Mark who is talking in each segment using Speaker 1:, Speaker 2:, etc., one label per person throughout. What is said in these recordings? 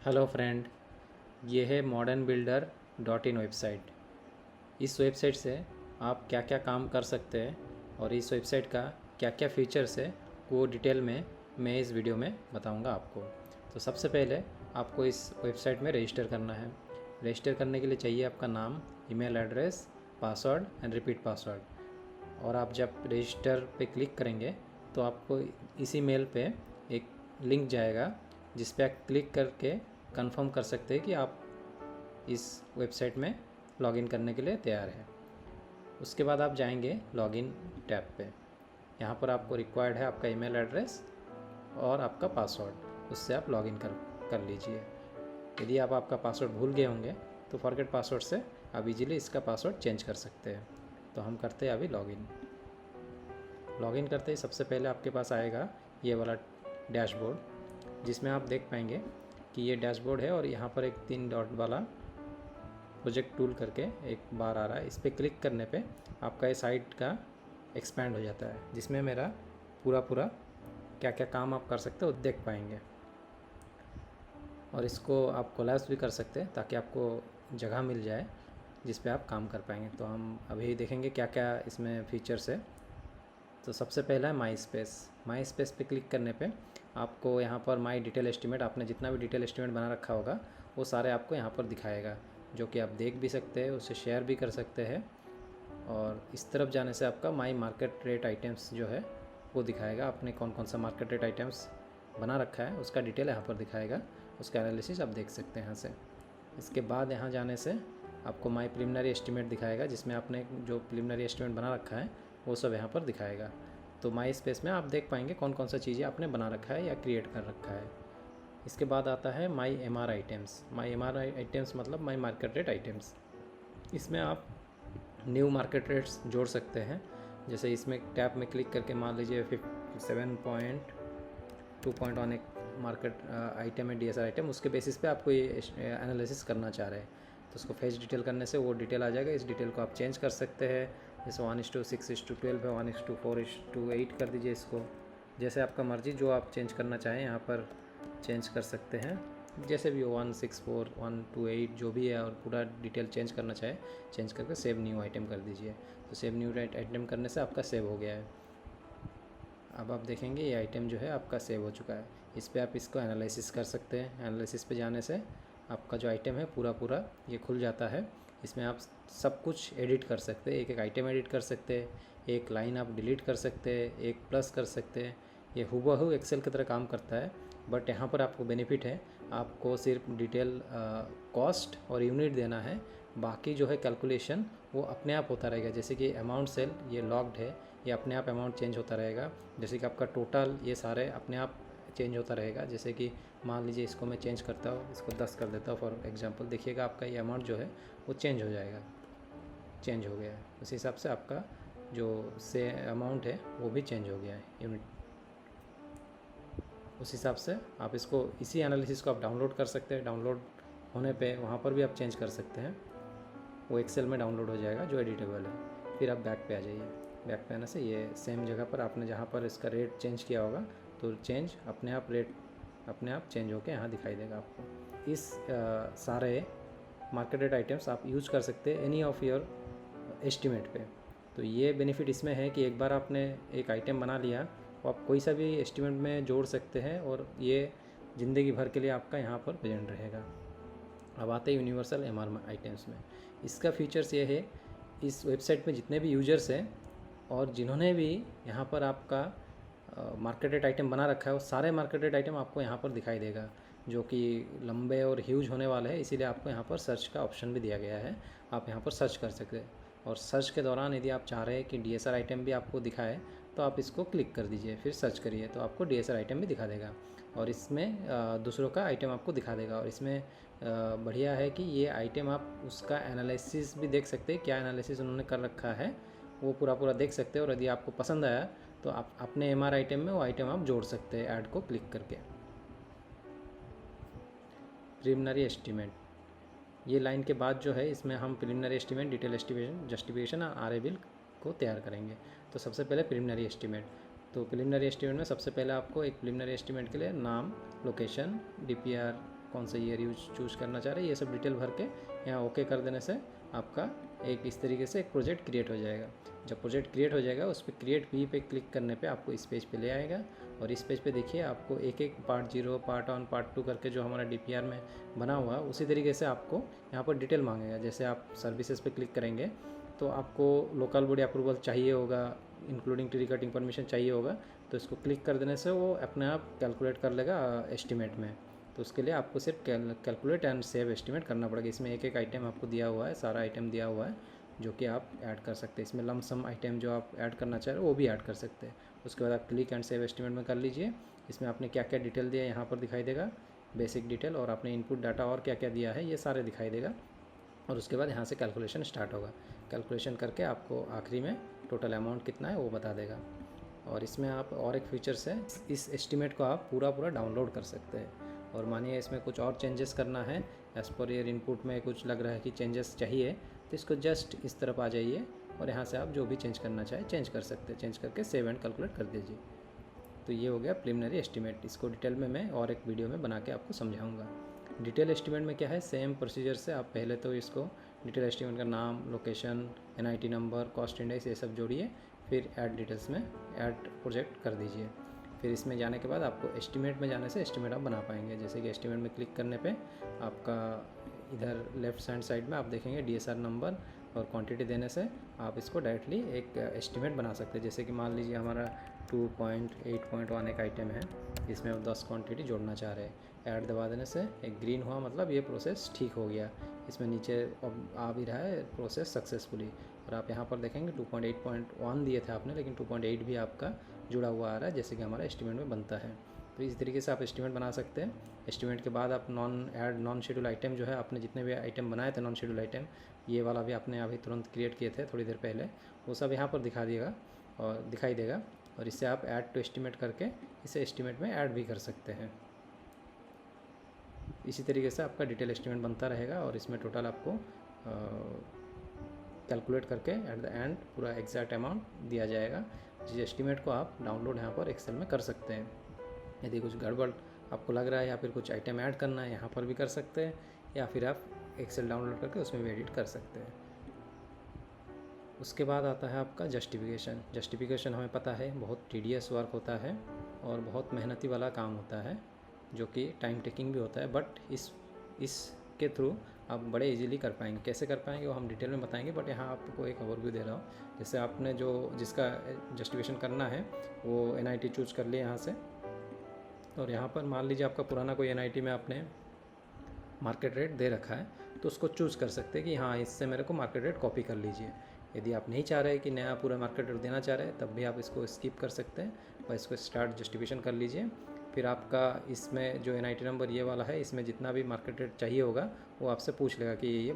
Speaker 1: Hello friend, ये है modern builder dot in website. इस वेबसाइट से आप क्या क्या काम कर सकते हैं और इस वेबसाइट का क्या क्या फीचर्स है वो डिटेल में मैं इस वीडियो में बताऊंगा आपको। तो सबसे पहले आपको इस वेबसाइट में रजिस्टर करना है। रजिस्टर करने के लिए चाहिए आपका नाम, email address, password and repeat password. और आप जब रजिस्टर पे क्लिक करेंगे तो आपको इसी मेल पे एक लिंक जाएगा जिस पे आप क्लिक करके कंफर्म कर सकते हैं कि आप इस वेबसाइट में लॉगिन करने के लिए तैयार हैं। उसके बाद आप जाएंगे लॉगिन टैब पे। यहाँ पर आपको रिक्वायर्ड है आपका ईमेल एड्रेस और आपका पासवर्ड, उससे आप लॉगिन कर लीजिए। यदि आप आपका पासवर्ड भूल गए होंगे तो फॉरगेट पासवर्ड से आप इजीली इसका पासवर्ड चेंज कर सकते हैं। तो हम करते हैं अभी लॉगिन करते ही सबसे पहले आपके पास आएगा ये वाला डैशबोर्ड, जिसमें आप देख पाएंगे कि ये डैशबोर्ड है और यहाँ पर एक 3 डॉट वाला प्रोजेक्ट टूल करके एक बार आ रहा है। इस पर क्लिक करने पे आपका ये साइट का एक्सपैंड हो जाता है, जिसमें मेरा पूरा क्या क्या काम आप कर सकते हो देख पाएंगे। और इसको आप कोलैप्स भी कर सकते हैं ताकि आपको जगह मिल जाए जिस पे आप काम कर पाएंगे। तो हम अभी देखेंगे क्या क्या इसमें फीचर्स है। तो सबसे पहला है माई स्पेस पे क्लिक करने पे आपको यहाँ पर माई डिटेल एस्टीमेट, आपने जितना भी डिटेल एस्टीमेट बना रखा होगा वो सारे आपको यहाँ पर दिखाएगा, जो कि आप देख भी सकते हैं, उससे शेयर भी कर सकते हैं। और इस तरफ जाने से आपका माई मार्केट रेट आइटम्स जो है वो दिखाएगा, आपने कौन कौन सा मार्केट रेट आइटम्स बना रखा है उसका डिटेल यहाँ पर दिखाएगा, उसका एनालिसिस आप देख सकते हैं यहाँ से। इसके बाद यहाँ जाने से आपको माई प्रिलिमिनरी एस्टीमेट दिखाएगा, जिसमें आपने जो प्रिलिमिनरी एस्टीमेट बना रखा है वो सब यहाँ पर दिखाएगा। तो माई स्पेस में आप देख पाएंगे कौन कौन सा चीज़ें आपने बना रखा है या क्रिएट कर रखा है। इसके बाद आता है माई एम आर आइटम्स। माई एम आर आइटम्स मतलब माई मार्केट रेट आइटम्स। इसमें आप न्यू मार्केट रेट्स जोड़ सकते हैं। जैसे इसमें टैब में क्लिक करके मान लीजिए 7.2.1 एक मार्केट आइटम है, DSR आइटम, उसके बेसिस पे आपको ये एनालिसिस करना चाह रहे हैं तो उसको फेच डिटेल करने से वो डिटेल आ जाएगा। इस डिटेल को आप चेंज कर सकते हैं, जैसे 1:6:12 है, 1:4:8 कर दीजिए इसको, जैसे आपका मर्जी जो आप चेंज करना चाहें यहाँ पर चेंज कर सकते हैं, जैसे भी हो 1:6:4, 1:8 जो भी है, और पूरा डिटेल चेंज करना चाहे चेंज करके सेव न्यू आइटम कर दीजिए। तो सेव न्यू आइटम करने से आपका सेव हो गया है। अब आप देखेंगे ये आइटम जो है आपका सेव हो चुका है। इस पर आप इसको एनालिसिस कर सकते हैं। एनालिसिस पे जाने से आपका जो आइटम है पूरा ये खुल जाता है। इसमें आप सब कुछ एडिट कर सकते हैं, एक एक आइटम एडिट कर सकते हैं, एक लाइन आप डिलीट कर सकते हैं, एक प्लस कर सकते हैं। ये हूबहू एक्सेल की तरह काम करता है, बट यहाँ पर आपको बेनिफिट है, आपको सिर्फ डिटेल कॉस्ट और यूनिट देना है, बाकी जो है कैलकुलेशन वो अपने आप होता रहेगा। जैसे कि अमाउंट सेल ये लॉक्ड है, ये अपने आप अमाउंट चेंज होता रहेगा। जैसे कि आपका टोटल ये सारे अपने आप चेंज होता रहेगा। जैसे कि मान लीजिए इसको मैं चेंज करता हूँ, इसको 10 कर देता हूँ फॉर एग्जांपल, देखिएगा आपका ये अमाउंट जो है वो चेंज हो जाएगा, चेंज हो गया है। उस हिसाब से आपका जो से अमाउंट है वो भी चेंज हो गया है यूनिट। उस हिसाब से आप इसको, इसी एनालिसिस को आप डाउनलोड कर सकते हैं। डाउनलोड होने पे वहाँ पर भी आप चेंज कर सकते हैं, वो एक्सेल में डाउनलोड हो जाएगा जो एडिटेबल है। फिर आप बैक पे आ जाइए। बैक पे आने से ये सेम जगह पर आपने जहाँ पर इसका रेट चेंज किया होगा तो चेंज अपने आप, रेट अपने आप चेंज होकर यहाँ दिखाई देगा आपको। इस सारे मार्केट रेट आइटम्स आप यूज़ कर सकते हैं एनी ऑफ योर एस्टीमेट पे। तो ये बेनिफिट इसमें है कि एक बार आपने एक आइटम बना लिया तो आप कोई सा भी एस्टीमेट में जोड़ सकते हैं और ये ज़िंदगी भर के लिए आपका यहाँ पर प्रेजेंट रहेगा। अब आते हैं यूनिवर्सल एमआर आइटम्स में। इसका फीचर्स ये है, इस वेबसाइट में जितने भी यूजर्स हैं और जिन्होंने भी यहाँ पर आपका मार्केट रेट आइटम बना रखा है वो सारे मार्केट रेट आइटम आपको यहाँ पर दिखाई देगा, जो कि लंबे और ह्यूज होने वाले हैं। इसीलिए आपको यहाँ पर सर्च का ऑप्शन भी दिया गया है, आप यहाँ पर सर्च कर सकते हैं। और सर्च के दौरान यदि आप चाह रहे हैं कि DSR आइटम भी आपको दिखाए तो आप इसको क्लिक कर दीजिए, फिर सर्च करिए तो आपको DSR आइटम भी दिखा देगा और इसमें दूसरों का आइटम आपको दिखा देगा। और इसमें बढ़िया है कि ये आइटम आप उसका एनालिसिस भी देख सकते हैं, क्या एनालिसिस उन्होंने कर रखा है वो पूरा देख सकते हैं। और यदि आपको पसंद आया तो आप अपने MR आइटम में वो आइटम आप जोड़ सकते हैं ऐड को क्लिक करके। प्रिलिमिनरी एस्टीमेट, ये लाइन के बाद जो है इसमें हम preliminary estimate, detail estimation, justification और RA बिल को तैयार करेंगे। तो सबसे पहले प्रिलिमिनरी एस्टीमेट। तो प्रिलिमिनरी एस्टीमेट में सबसे पहले आपको एक प्रिलिमिनरी एस्टीमेट के लिए नाम, लोकेशन, DPR कौन सा ईयर यूज चूज़ करना चाह रहे हैं, ये सब डिटेल भर के यहाँ ओके कर देने से आपका एक इस तरीके से एक प्रोजेक्ट क्रिएट हो जाएगा। जब प्रोजेक्ट क्रिएट हो जाएगा उस पर क्रिएट वी पे क्लिक करने पे आपको इस पेज पे ले आएगा, और इस पेज पे देखिए आपको एक एक पार्ट 0, पार्ट 1, पार्ट 2 करके जो हमारा DPR में बना हुआ है उसी तरीके से आपको यहाँ पर डिटेल मांगेगा। जैसे आप सर्विसेज पे क्लिक करेंगे तो आपको लोकल बॉडी अप्रूवल चाहिए होगा, इंक्लूडिंग ट्री कटिंग परमिशन चाहिए होगा, तो इसको क्लिक कर देने से वो अपने आप कैलकुलेट कर लेगा एस्टिमेट में। तो उसके लिए आपको सिर्फ कैलकुलेट एंड सेव एस्टिमेट करना पड़ेगा। इसमें एक एक आइटम आपको दिया हुआ है, सारा आइटम दिया हुआ है जो कि आप ऐड कर सकते हैं। इसमें लम सम आइटम जो आप ऐड करना चाह रहे हो वो भी ऐड कर सकते हैं। उसके बाद आप क्लिक एंड सेव एस्टिमेट में कर लीजिए। इसमें आपने क्या क्या डिटेल दिया है यहाँ पर दिखाई देगा, बेसिक डिटेल, और आपने इनपुट डाटा और क्या क्या दिया है ये सारे दिखाई देगा। और उसके बाद यहाँ से कैलकुलेशन स्टार्ट होगा। कैलकुलेशन करके आपको आखिरी में टोटल अमाउंट कितना है वो बता देगा। और इसमें आप और एक फीचर्स है, इस एस्टिमेट को आप पूरा डाउनलोड कर सकते हैं। और मानिए इसमें कुछ और चेंजेस करना है, एज़ पर ईयर इनपुट में कुछ लग रहा है कि चेंजेस चाहिए, तो इसको जस्ट इस तरफ आ जाइए और यहाँ से आप जो भी चेंज करना चाहें चेंज कर सकते हैं। चेंज करके सेव एंड कैलकुलेट कर दीजिए। तो ये हो गया प्रिलिमिनरी एस्टिमेट। इसको डिटेल में मैं और एक वीडियो में बना के आपको समझाऊंगा। डिटेल एस्टिमेट में क्या है, सेम प्रोसीजर से आप पहले तो इसको डिटेल एस्टिमेट का नाम, location, NIT number, cost index ये सब जोड़िए, फिर ऐड डिटेल्स में ऐड प्रोजेक्ट कर दीजिए। फिर इसमें जाने के बाद आपको एस्टिमेट में जाने से एस्टिमेट आप बना पाएंगे। जैसे कि एस्टिमेट में क्लिक करने पे आपका इधर लेफ्ट हैंड साइड में आप देखेंगे DSR नंबर और क्वांटिटी देने से आप इसको डायरेक्टली एक एस्टिमेट बना सकते हैं। जैसे कि मान लीजिए हमारा 2.8.1 एक आइटम है जिसमें आप 10 क्वांटिटी जोड़ना चाह रहे हैं। ऐड दबा देने से एक ग्रीन हुआ, मतलब ये प्रोसेस ठीक हो गया। इसमें नीचे अब आ भी रहा है प्रोसेस सक्सेसफुली। और आप यहाँ पर देखेंगे 2.8.1 दिए थे आपने, लेकिन 2.8 भी आपका जुड़ा हुआ आ रहा है जैसे कि हमारा एस्टिमेट में बनता है। तो इस तरीके से आप एस्टिमेट बना सकते हैं। एस्टिमेट के बाद आप नॉन शेड्यूल आइटम जो है, आपने जितने भी आइटम बनाए थे नॉन शेड्यूल आइटम, ये वाला भी आपने अभी तुरंत क्रिएट किए थे थोड़ी देर पहले, वो सब यहाँ पर दिखाई देगा। और इससे आप ऐड टू एस्टिमेट करके इसे एस्टिमेट में ऐड भी कर सकते हैं। इसी तरीके से आपका डिटेल एस्टिमेट बनता रहेगा और इसमें टोटल आपको कैलकुलेट करके एट द एंड पूरा एग्जैक्ट अमाउंट दिया जाएगा, जिस एस्टिमेट को आप डाउनलोड यहाँ पर एक्सेल में कर सकते हैं। यदि कुछ गड़बड़ आपको लग रहा है या फिर कुछ आइटम ऐड करना है, यहाँ पर भी कर सकते हैं, या फिर आप एक्सेल डाउनलोड करके उसमें भी एडिट कर सकते हैं। उसके बाद आता है आपका जस्टिफिकेशन। जस्टिफिकेशन हमें पता है बहुत टीडियस वर्क होता है और बहुत मेहनती वाला काम होता है, जो कि टाइम टेकिंग भी होता है, बट इसके थ्रू आप बड़े इजीली कर पाएंगे। कैसे कर पाएंगे वो हम डिटेल में बताएंगे, बट यहाँ आपको एक ओवरव्यू दे रहा हूँ। जैसे आपने जिसका जस्टिफिकेशन करना है वो NIT चूज़ कर लिया यहाँ से, और यहाँ पर मान लीजिए आपका पुराना कोई NIT में आपने मार्केट रेट दे रखा है, तो उसको चूज़ कर सकते हैं कि हाँ इससे मेरे को मार्केट रेट कॉपी कर लीजिए। यदि आप नहीं चाह रहे कि नया पूरा मार्केट रेट देना चाह रहे हैं, तब भी आप इसको स्किप कर सकते हैं और इसको स्टार्ट जस्टिफिकेशन कर लीजिए। फिर आपका इसमें जो NIT नंबर ये वाला है, इसमें जितना भी मार्केट रेट चाहिए होगा वो आपसे पूछ लेगा कि ये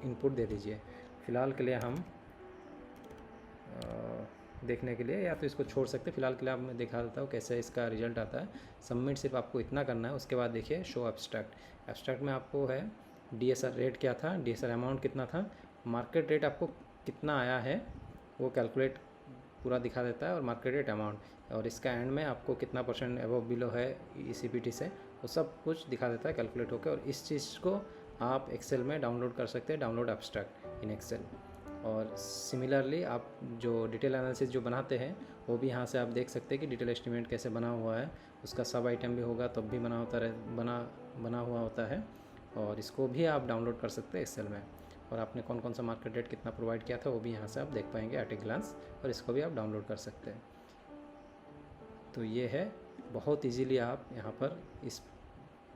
Speaker 1: इनपुट दे दीजिए। फ़िलहाल के लिए हम देखने के लिए या तो इसको छोड़ सकते हैं। फ़िलहाल के लिए आप मैं दिखा देता हूँ कैसे इसका रिजल्ट आता है। सबमिट सिर्फ आपको इतना करना है। उसके बाद देखिए शो एब्स्ट्रैक्ट। एब्स्ट्रैक्ट में आपको है DSR रेट क्या था, DSR अमाउंट कितना था, मार्केट रेट आपको कितना आया है वो कैलकुलेट पूरा दिखा देता है, और मार्केट रेट अमाउंट, और इसका एंड में आपको कितना % अबव बिलो है ECPT से, वो सब कुछ दिखा देता है कैलकुलेट होकर। और इस चीज़ को आप एक्सेल में डाउनलोड कर सकते हैं, डाउनलोड एब्स्ट्रैक्ट इन एक्सेल। और सिमिलरली आप जो डिटेल एनालिसिस जो बनाते हैं वो भी यहाँ से आप देख सकते हैं कि डिटेल एस्टिमेट कैसे बना हुआ है। उसका सब आइटम भी होगा तब भी बना हुआ होता है, और इसको भी आप डाउनलोड कर सकते हैं एक्सेल में। और आपने कौन कौन सा मार्केट रेट कितना प्रोवाइड किया था वो भी यहाँ से आप देख पाएंगे एट ए ग्लांस, और इसको भी आप डाउनलोड कर सकते हैं। तो ये है, बहुत इजीली आप यहाँ पर इस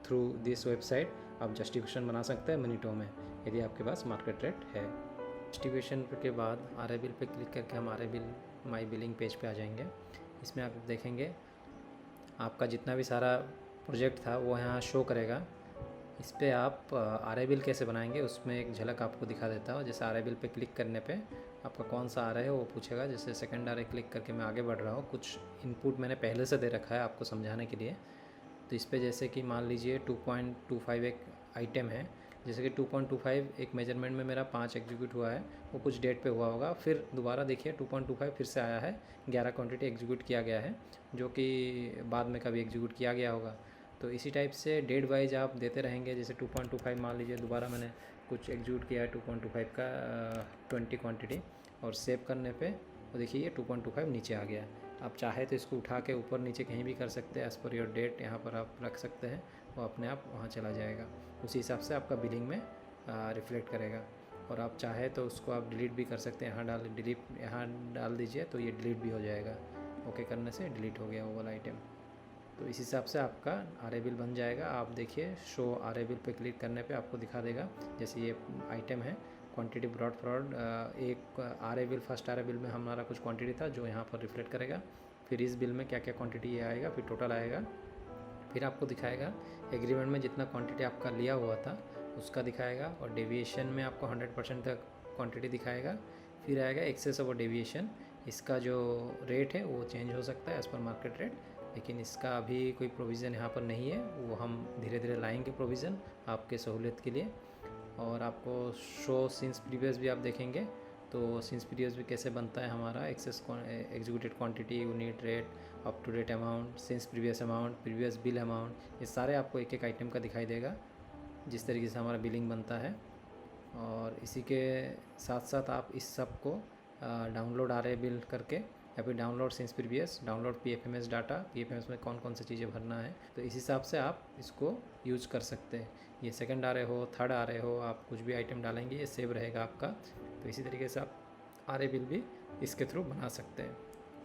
Speaker 1: थ्रू दिस वेबसाइट आप जस्टिफिकेशन बना सकते हैं मिनटों में, यदि आपके पास मार्केट रेट है। जस्टिफिकेशन के बाद RA बिल पे क्लिक करके हम RA बिल माई बिलिंग पेज पे आ जाएंगे। इसमें आप देखेंगे आपका जितना भी सारा प्रोजेक्ट था वो यहाँ शो करेगा। इस पर आप RA बिल कैसे बनाएंगे उसमें एक झलक आपको दिखा देता हूँ। जैसे RA बिल पे क्लिक करने पे आपका कौन सा RA है वो पूछेगा। जैसे सेकंड RA क्लिक करके मैं आगे बढ़ रहा हूँ, कुछ इनपुट मैंने पहले से दे रखा है आपको समझाने के लिए। तो इस पे जैसे कि मान लीजिए 2.25 एक आइटम है, जैसे कि 2.25 एक मेजरमेंट में मेरा 5 एग्जीक्यूट हुआ है, वो कुछ डेट पे हुआ होगा। फिर दोबारा देखिए 2.25 फिर से आया है, 11 क्वांटिटी एग्जीक्यूट किया गया है, जो कि बाद में कभी एग्जीक्यूट किया गया होगा। तो इसी टाइप से डेट वाइज आप देते रहेंगे। जैसे 2.25 मान लीजिए, दोबारा मैंने कुछ एग्जीक्यूट किया है 2.25 का 20 क्वांटिटी, और सेव करने पे वो देखिए ये 2.25 नीचे आ गया। आप चाहे तो इसको उठा के ऊपर नीचे कहीं भी कर सकते हैं, एज़ पर योर डेट यहाँ पर आप रख सकते हैं, वो अपने आप वहाँ चला जाएगा। उसी हिसाब से आपका बिलिंग में रिफ्लेक्ट करेगा। और आप चाहे तो उसको आप डिलीट भी कर सकते हैं, यहाँ डाल दीजिए तो ये डिलीट भी हो जाएगा। ओके करने से डिलीट हो गया वो वाला आइटम। तो इस हिसाब से आपका आर बिल बन जाएगा। आप देखिए शो आर बिल पे क्लिक करने पे आपको दिखा देगा, जैसे ये आइटम है क्वांटिटी ब्रॉड फॉरवर्ड, एक R bill, first R bill में हमारा कुछ क्वांटिटी था जो यहाँ पर रिफ्लेक्ट करेगा। फिर इस बिल में क्या क्या क्वांटिटी ये आएगा, फिर टोटल आएगा। फिर आपको दिखाएगा एग्रीमेंट में जितना क्वांटिटी आपका लिया हुआ था उसका दिखाएगा, और डेविएशन में आपको 100% तक क्वांटिटी दिखाएगा। फिर आएगा एक्सेस ओवर डेविएशन, इसका जो रेट है वो चेंज हो सकता है एज़ पर मार्केट रेट, लेकिन इसका अभी कोई प्रोविज़न यहाँ पर नहीं है, वो हम धीरे धीरे लाएंगे प्रोविज़न आपके सहूलियत के लिए। और आपको शो सिंस प्रीवियस भी आप देखेंगे, तो सिंस प्रीवियस भी कैसे बनता है हमारा excess executed quantity, unit rate, up to date amount, since previous amount, previous bill amount, ये सारे आपको एक एक आइटम का दिखाई देगा जिस तरीके से हमारा बिलिंग बनता है। और इसी के साथ साथ आप इस सब को डाउनलोड आर बिल करके, या फिर download since previous, download PFMS data, PFMS में कौन कौन सी चीज़ें भरना है, तो इस हिसाब से आप इसको यूज कर सकते हैं। ये सेकंड आ रहे हो, थर्ड आ रहे हो, आप कुछ भी आइटम डालेंगे ये सेव रहेगा आपका। तो इसी तरीके से आप आर बिल भी इसके थ्रू बना सकते हैं,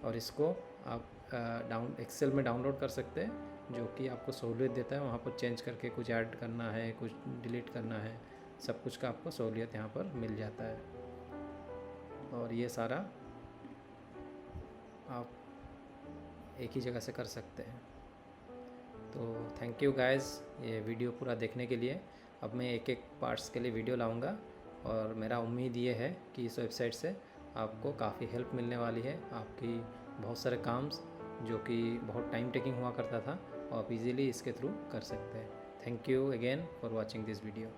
Speaker 1: और इसको आप एक्सेल में डाउनलोड कर सकते हैं, जो कि आपको सहूलियत देता है। वहाँ पर चेंज करके कुछ ऐड करना है, कुछ डिलीट करना है, सब कुछ का आपको सहूलियत यहाँ पर मिल जाता है। और ये सारा आप एक ही जगह से कर सकते हैं। तो थैंक यू गाइस ये वीडियो पूरा देखने के लिए। अब मैं एक एक पार्ट्स के लिए वीडियो लाऊंगा, और मेरा उम्मीद ये है कि इस वेबसाइट से आपको काफ़ी हेल्प मिलने वाली है। आपकी बहुत सारे काम जो कि बहुत टाइम टेकिंग हुआ करता था, और आप इजीली इसके थ्रू कर सकते हैं। Thank you again for watching this video.